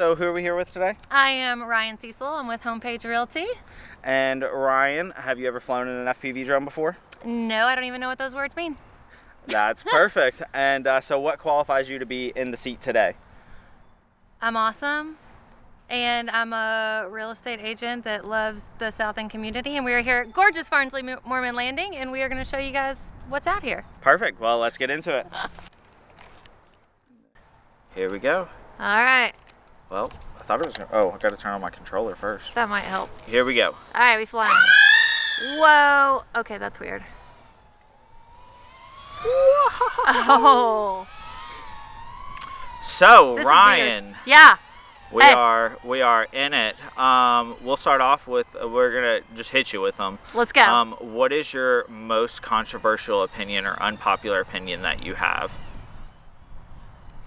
So who are we here with today? I am Ryan Cecil. I'm with Homepage Realty. And Ryan, have you ever flown in an FPV drone before? No, I don't even know what those words mean. That's perfect. And so what qualifies you to be in the seat today? I'm awesome, and I'm a real estate agent that loves the South End community, and we are here at gorgeous Farnsley Mormon Landing, and we are going to show you guys what's out here. Perfect. Well, let's get into it. Here we go. All right. Well, I thought it was... Oh, I got to turn on my controller first. That might help. Here we go. All right, we flying. Whoa. Okay, that's weird. Oh. So, This Ryan. is weird. Yeah. We Hey. are in it. We'll start off with, we're going to just hit you with them. Let's go. What is your most controversial opinion or unpopular opinion that you have?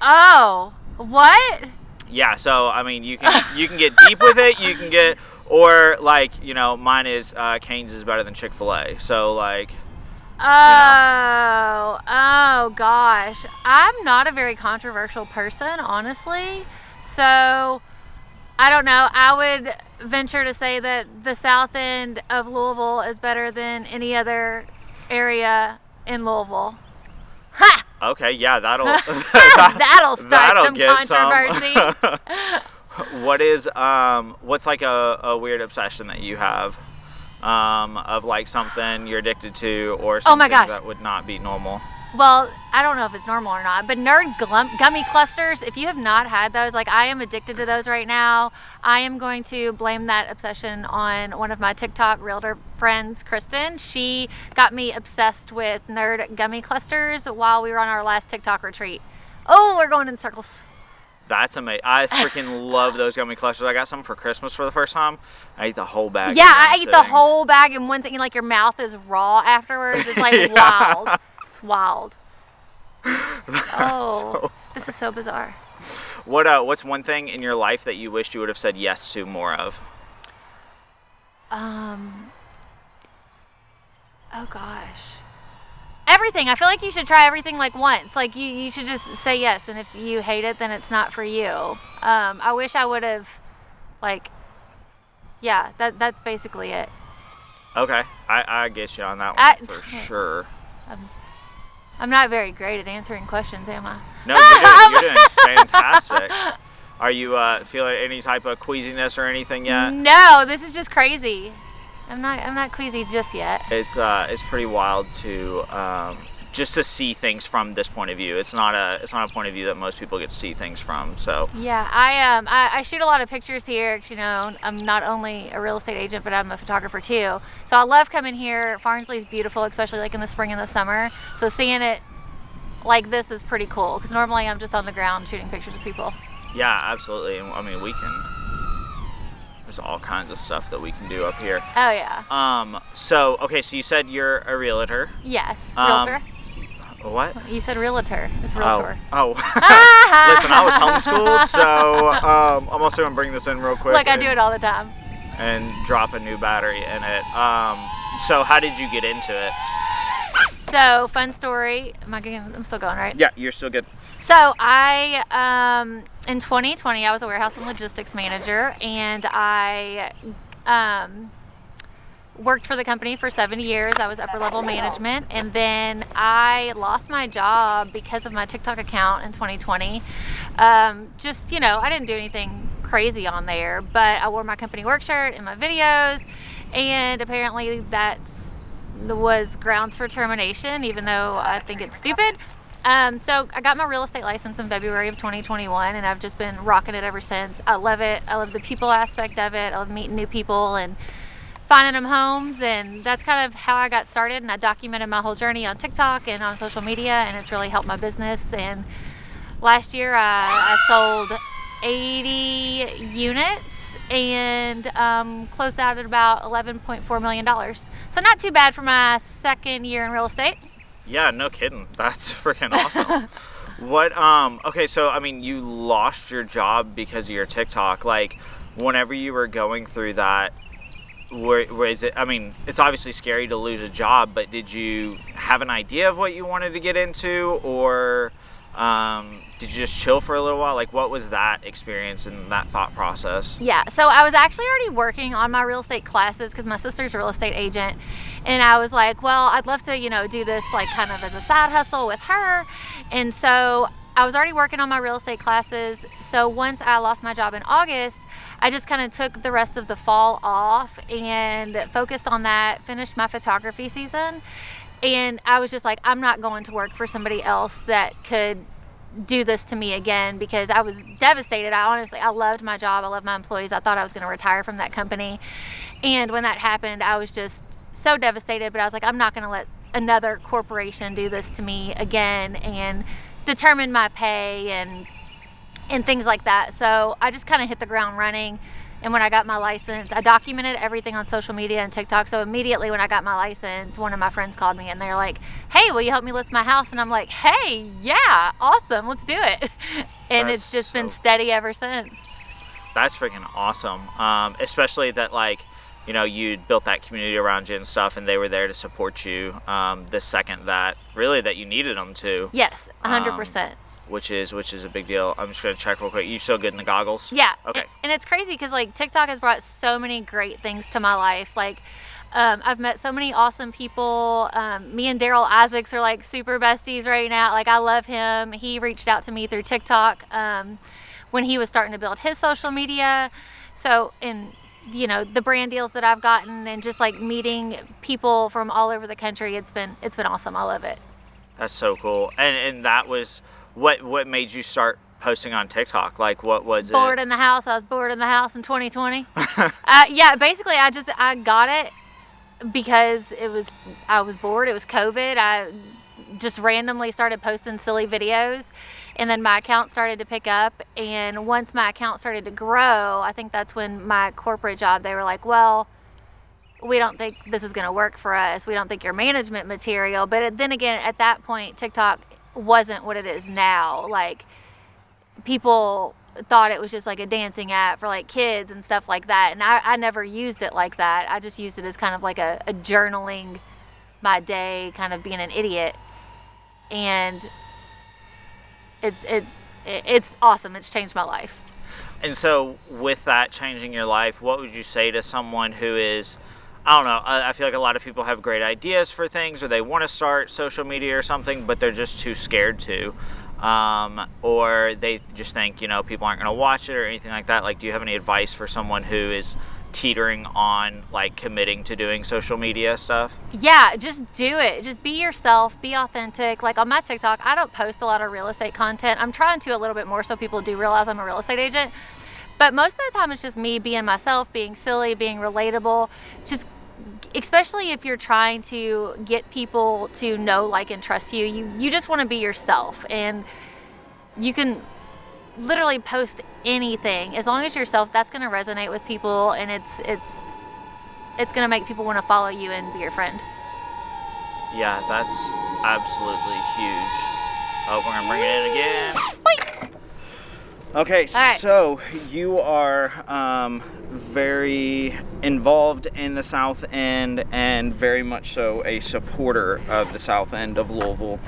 Oh. What? Yeah, so I mean, you can get deep with it. You can get, or like, you know, mine is Cane's is better than Chick-fil-A. So like, Oh, oh gosh. I'm not a very controversial person, honestly. So, I don't know. I would venture to say that the south end of Louisville is better than any other area in Louisville. Ha! okay, yeah, that'll That'll start that'll some get controversy. What is what's like a weird obsession that you have of like something you're addicted to or something Oh my gosh. that would not be normal? Well, I don't know if it's normal or not, but nerd gummy clusters, if you have not had those, like I am addicted to those right now. I am going to blame that obsession on one of my TikTok realtor friends, Kristen. She got me obsessed with nerd gummy clusters while we were on our last TikTok retreat. Oh, we're going in circles. That's amazing. I freaking love those gummy clusters. I got some for Christmas for the first time. I ate the whole bag. Yeah, I ate the whole bag in one thing. Like your mouth is raw afterwards. It's like Yeah. wild. It's wild. So- This is so bizarre. What's one thing in your life that you wished you would have said yes to more of? Oh gosh. Everything. I feel like you should try everything like once. Like you should just say yes, and if you hate it, then it's not for you. I wish I would have, like, yeah, that's basically it. Okay, I get you on that one for sure. I'm not very great at answering questions, am I? No, you're doing fantastic. Are you feeling any type of queasiness or anything yet? No, this is just crazy. I'm not queasy just yet. It's pretty wild to just to see things from this point of view. It's not a point of view that most people get to see things from. So Yeah, I shoot a lot of pictures here. 'Cause, you know, I'm not only a real estate agent, but I'm a photographer too. So I love coming here. Farnsley's beautiful, especially like in the spring and the summer. So seeing it like this is pretty cool. Because normally I'm just on the ground shooting pictures of people. yeah, absolutely. I mean, there's all kinds of stuff that we can do up here. Oh yeah. So okay, so you said you're a realtor. Yes, realtor. What? You said realtor. It's realtor. Oh. Listen, I was homeschooled, so I'm also gonna bring this in real quick. Look, I do it all the time. And drop a new battery in it. So how did you get into it? So fun story. I'm still going, right? Yeah, you're still good. So I, in 2020, I was a warehouse and logistics manager, and I worked for the company for 7 years. I was upper level management, and then I lost my job because of my TikTok account in 2020. Just, you know, I didn't do anything crazy on there, but I wore my company work shirt in my videos, and apparently that was grounds for termination, even though I think it's stupid. So I got my real estate license in February of 2021, and I've just been rocking it ever since. I love it. I love the people aspect of it. I love meeting new people and finding them homes, and that's kind of how I got started. And I documented my whole journey on TikTok and on social media, and it's really helped my business. And last year I sold 80 units and closed out at about $11.4 million. So not too bad for my second year in real estate. Yeah, no kidding. That's freaking awesome. What, okay, so, I mean, you lost your job because of your TikTok. Like, whenever you were going through that, where is it, I mean, it's obviously scary to lose a job, but did you have an idea of what you wanted to get into, or Did you just chill for a little while? Like, what was that experience and that thought process? Yeah, so I was actually already working on my real estate classes because my sister's a real estate agent. And I was like, well, I'd love to, do this like kind of as a side hustle with her. And so I was already working on my real estate classes. So once I lost my job in August, I just kind of took the rest of the fall off and focused on that, finished my photography season. And I was just like, I'm not going to work for somebody else that could do this to me again, because I was devastated. I loved my job. I loved my employees. I thought I was going to retire from that company. And when that happened, I was just so devastated, but I was like, I'm not going to let another corporation do this to me again and determine my pay and things like that. So I just kind of hit the ground running. And when I got my license, I documented everything on social media and TikTok. So immediately when I got my license, one of my friends called me and they're like, hey, will you help me list my house? And I'm like, hey, yeah, awesome, let's do it. And it's just been steady ever since. That's freaking awesome. Especially that, like, you'd built that community around you and stuff, and they were there to support you the second that you needed them to. Yes, 100%. Which is a big deal. I'm just gonna check real quick. You still good in the goggles? Yeah. Okay. And it's crazy because like TikTok has brought so many great things to my life. Like I've met so many awesome people. Me and Daryl Isaacs are like super besties right now. Like I love him. He reached out to me through TikTok when he was starting to build his social media. So the brand deals that I've gotten and just like meeting people from all over the country, it's been awesome. I love it. That's so cool. And that was what made you start posting on TikTok? Like, what was it? Bored in the house. I was bored in the house in 2020. Yeah, basically I got it because I was bored. It was COVID. I just randomly started posting silly videos, and then my account started to pick up. And once my account started to grow, I think that's when my corporate job, they were like, well, we don't think this is going to work for us. We don't think you're management material. But then again, at that point, TikTok wasn't what it is now. Like, people thought it was just like a dancing app for like kids and stuff like that, and I never used it like that. I just used it as kind of like a journaling my day, kind of being an idiot. And it's awesome. It's changed my life. And so with that changing your life, what would you say to someone who is, I don't know, I feel like a lot of people have great ideas for things, or they want to start social media or something, but they're just too scared to. Or they just think, people aren't going to watch it or anything like that. Like, do you have any advice for someone who is teetering on, like, committing to doing social media stuff? Yeah, just do it. Just be yourself, be authentic. Like on my TikTok, I don't post a lot of real estate content. I'm trying to a little bit more so people do realize I'm a real estate agent. But most of the time it's just me being myself, being silly, being relatable. Just especially if you're trying to get people to know, like, and trust you, you just want to be yourself. And you can literally post anything as long as you're yourself. That's going to resonate with people, and it's going to make people want to follow you and be your friend. Yeah, that's absolutely huge. Oh, we're going to bring it in again. Wait. Okay, right. So you are very involved in the South End, and very much so a supporter of the South End of Louisville.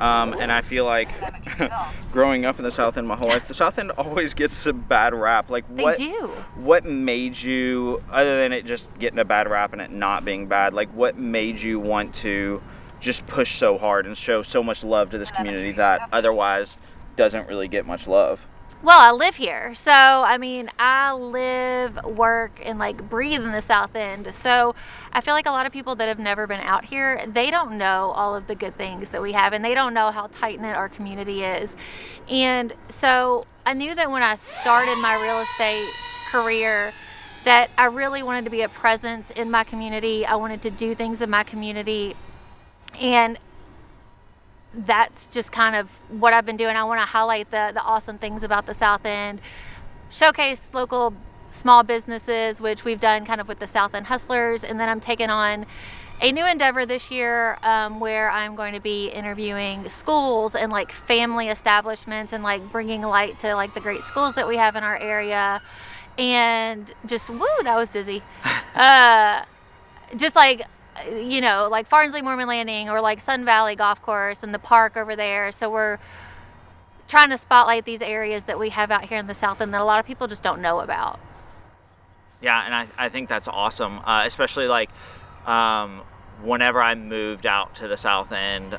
And I feel like growing up in the South End my whole life, the South End always gets a bad rap. Like, what made you, other than it just getting a bad rap and it not being bad, like, what made you want to just push so hard and show so much love to this community that otherwise doesn't really get much love? Well, I live here. So, I mean, I live, work, and like breathe in the South End. So I feel like a lot of people that have never been out here, they don't know all of the good things that we have, and they don't know how tight-knit our community is. And so I knew that when I started my real estate career that I really wanted to be a presence in my community. I wanted to do things in my community. And that's just kind of what I've been doing. I want to highlight the awesome things about the South End, showcase local small businesses, which we've done kind of with the South End Hustlers. And then I'm taking on a new endeavor this year where I'm going to be interviewing schools and like family establishments and like bringing light to like the great schools that we have in our area. And just, woo, that was dizzy. Just like, you know, like Farnsley Mormon Landing or like Sun Valley Golf Course and the park over there. So we're trying to spotlight these areas that we have out here in the South End that a lot of people just don't know about. Yeah, and I think that's awesome, especially like whenever I moved out to the South End,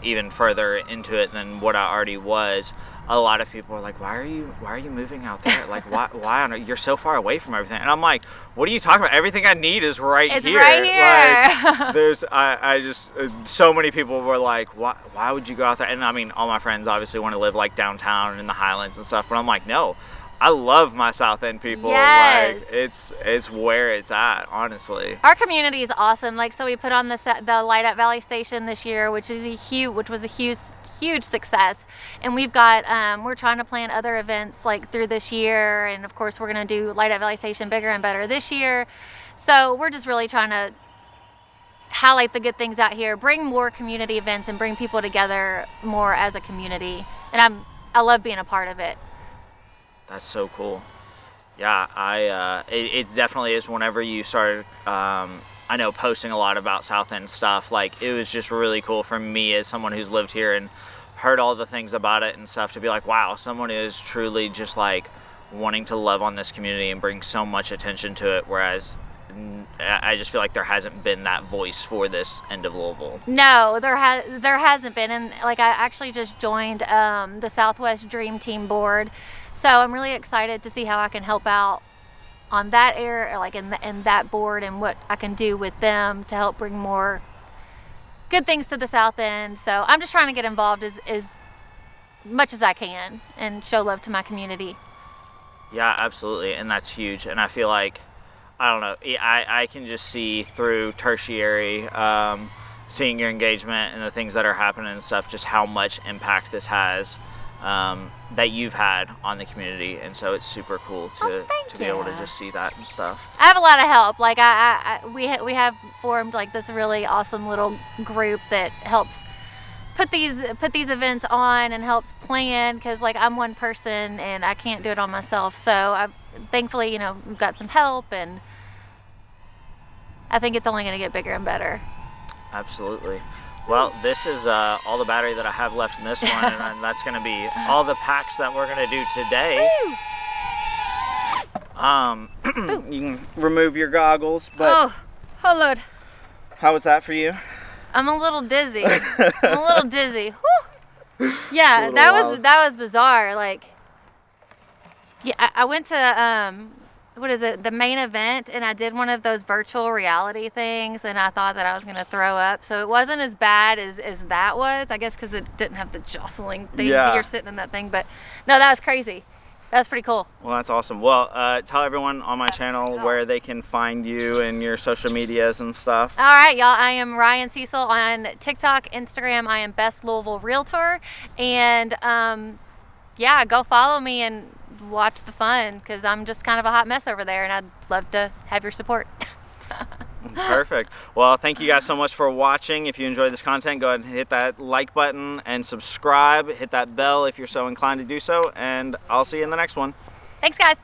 even further into it than what I already was. A lot of people are like, why are you moving out there? Like, why on earth? You're so far away from everything. And I'm like, what are you talking about? Everything I need is right it's here. Right here. Like, there's, I just, so many people were like, why would you go out there? And I mean, all my friends obviously want to live like downtown and in the Highlands and stuff, but I'm like, no, I love my South End people. Yes. Like, it's where it's at, honestly. Our community is awesome. Like, so we put on the Light Up Valley Station this year, which was a huge success, and we've got we're trying to plan other events like through this year, and of course we're going to do Light Up Valley Station bigger and better this year. So we're just really trying to highlight the good things out here, bring more community events, and bring people together more as a community. And I love being a part of it. That's so cool. Yeah, it definitely is. Whenever you started, I know, posting a lot about South End stuff, like, it was just really cool for me as someone who's lived here and heard all the things about it and stuff to be like, wow, someone is truly just like wanting to love on this community and bring so much attention to it, whereas I just feel like there hasn't been that voice for this end of Louisville. No, there hasn't been. And like, I actually just joined the Southwest Dream Team board, so I'm really excited to see how I can help out on that area, like in that board, and what I can do with them to help bring more good things to the South End. So I'm just trying to get involved as much as I can and show love to my community. Yeah, absolutely, and that's huge. And I feel like, I don't know, I can just see through tertiary, seeing your engagement and the things that are happening and stuff, just how much impact this has, that you've had on the community. And so it's super cool to be able to just see that and stuff. I have a lot of help. Like we have formed like this really awesome little group that helps put these events on and helps plan, because like I'm one person and I can't do it on myself. So thankfully, we've got some help, and I think it's only going to get bigger and better. Absolutely. Well, this is all the battery that I have left in this one, and that's going to be all the packs that we're going to do today. You can remove your goggles, but oh Lord, how was that for you? I'm a little dizzy. Whew. Yeah, that was bizarre. Like, yeah, I went to the main event, and I did one of those virtual reality things, and I thought that I was going to throw up. So it wasn't as bad as that was, I guess, because it didn't have the jostling thing. Yeah. You're sitting in that thing. But no, that was crazy. That was pretty cool. Well, that's awesome. Well, tell everyone on my channel where they can find you and your social medias and stuff. All right, y'all. I am Ryan Cecil on TikTok, Instagram. I am Best Louisville Realtor. And yeah, go follow me and watch the fun, because I'm just kind of a hot mess over there, and I'd love to have your support. Perfect. Well, thank you guys so much for watching. If you enjoyed this content, go ahead and hit that like button and subscribe. Hit that bell if you're so inclined to do so, and I'll see you in the next one. Thanks, guys.